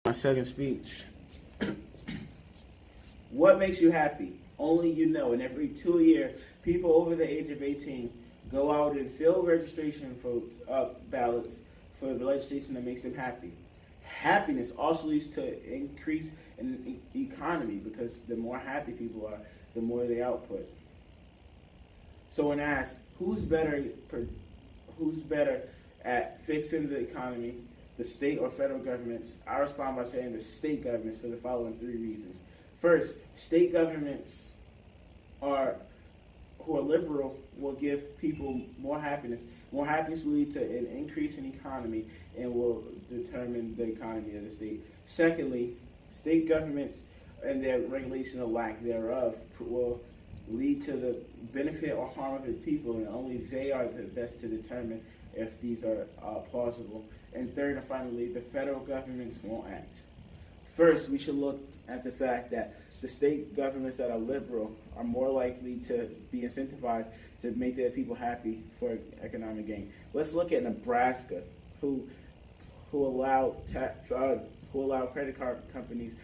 My second speech. What makes you happy? Only you know. And every 2 years, people over the age of 18 go out and fill registration ballots for the legislation that makes them happy. Happiness also leads to increase in economy because the more happy people are, the more they output. So when asked who's better at fixing the economy, the state or federal governments, I respond by saying the state governments for the following three reasons. First, state governments who are liberal will give people more happiness. More happiness will lead to an increase in economy and will determine the economy of the state. Secondly, state governments and their regulation or lack thereof will lead to the benefit or harm of its people, and only they are the best to determine if these are plausible. And third and finally, the federal governments won't act. First, we should look at the fact that the state governments that are liberal are more likely to be incentivized to make their people happy for economic gain. Let's look at Nebraska, who allow credit card companies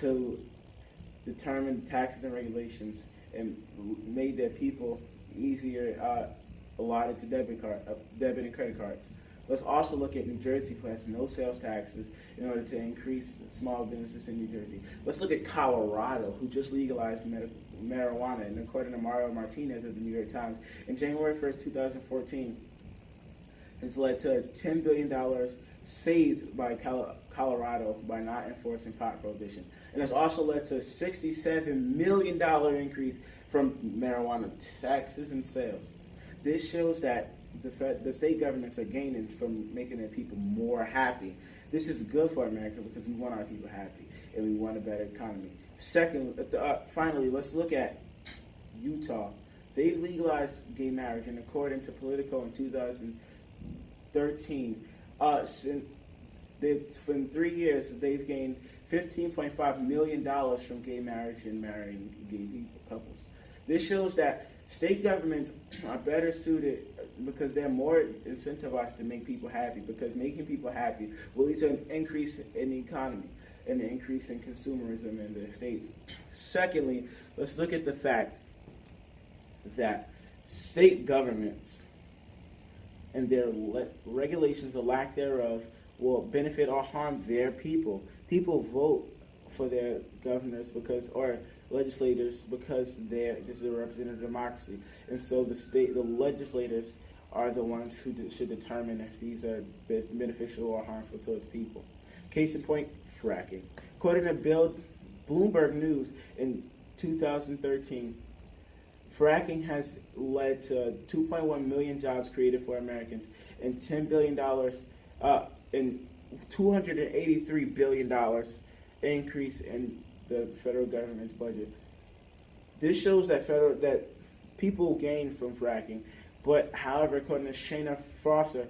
to determine taxes and regulations and made their people easier allotted to debit and credit cards. Let's also look at New Jersey, who has no sales taxes in order to increase small businesses in New Jersey. Let's look at Colorado, who just legalized marijuana, and according to Mario Martinez of the New York Times, in January 1st, 2014, has led to $10 billion saved by Colorado by not enforcing pot prohibition. And has also led to a $67 million increase from marijuana taxes and sales. This shows that the state governments are gaining from making their people more happy. This is good for America because we want our people happy and we want a better economy. Second, finally, let's look at Utah. They've legalized gay marriage, and according to Politico in 2013, in 3 years, they've gained $15.5 million from gay marriage and marrying gay couples. This shows that state governments are better suited because they're more incentivized to make people happy, because making people happy will lead to an increase in the economy and an increase in consumerism in the states. Secondly, let's look at the fact that state governments and their regulations or lack thereof will benefit or harm their people. People vote for their governors or legislators because this is a representative democracy, and so the legislators are the ones who should determine if these are beneficial or harmful towards people. Case in point, fracking. According to Bloomberg News in 2013, fracking has led to 2.1 million jobs created for Americans and $10 billion and $283 billion increase in the federal government's budget. This shows that people gain from fracking, but however, according to Shana Foster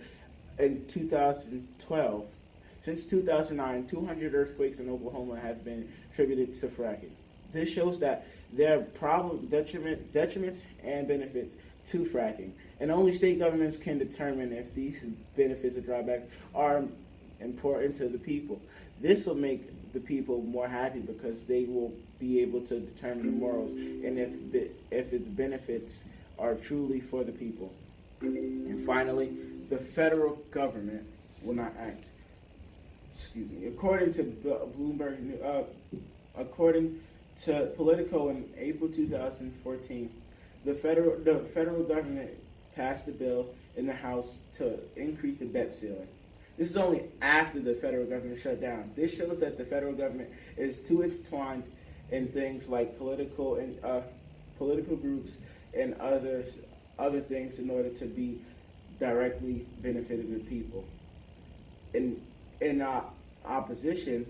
in 2012, since 2009, 200 earthquakes in Oklahoma have been attributed to fracking. This shows that there are detriments and benefits to fracking, and only state governments can determine if these benefits or drawbacks are important to the people. This will make the people more happy because they will be able to determine the morals and if its benefits are truly for the people. And finally, the federal government will not act. According to Bloomberg, according to Politico in April 2014, the federal government passed a bill in the House to increase the debt ceiling. This is only after the federal government shut down. This shows that the federal government is too intertwined in things like political groups and other things in order to be directly benefiting the people. In opposition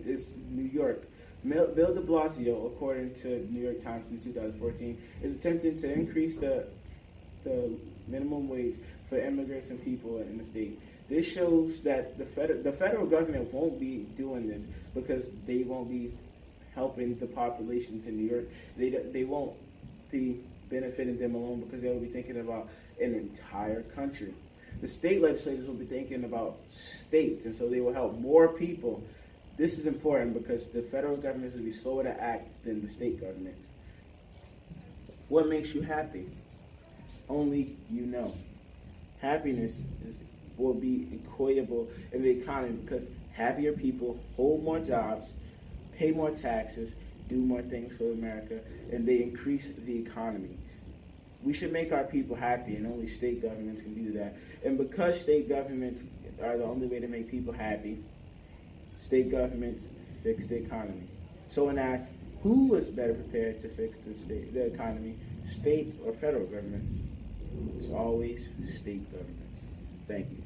is New York. Bill de Blasio, according to New York Times in 2014, is attempting to increase the minimum wage for immigrants and people in the state. This shows that the federal government won't be doing this because they won't be helping the populations in New York. They won't be benefiting them alone because they will be thinking about an entire country. The state legislators will be thinking about states, and so they will help more people This is important because the federal government will be slower to act than the state governments. What makes you happy? Only you know. Happiness will be equatable in the economy because happier people hold more jobs, pay more taxes, do more things for America, and they increase the economy. We should make our people happy, and only state governments can do that. And because state governments are the only way to make people happy, state governments fix the economy. So when asked who is better prepared to fix the economy, state or federal governments, it's always state governments. Thank you.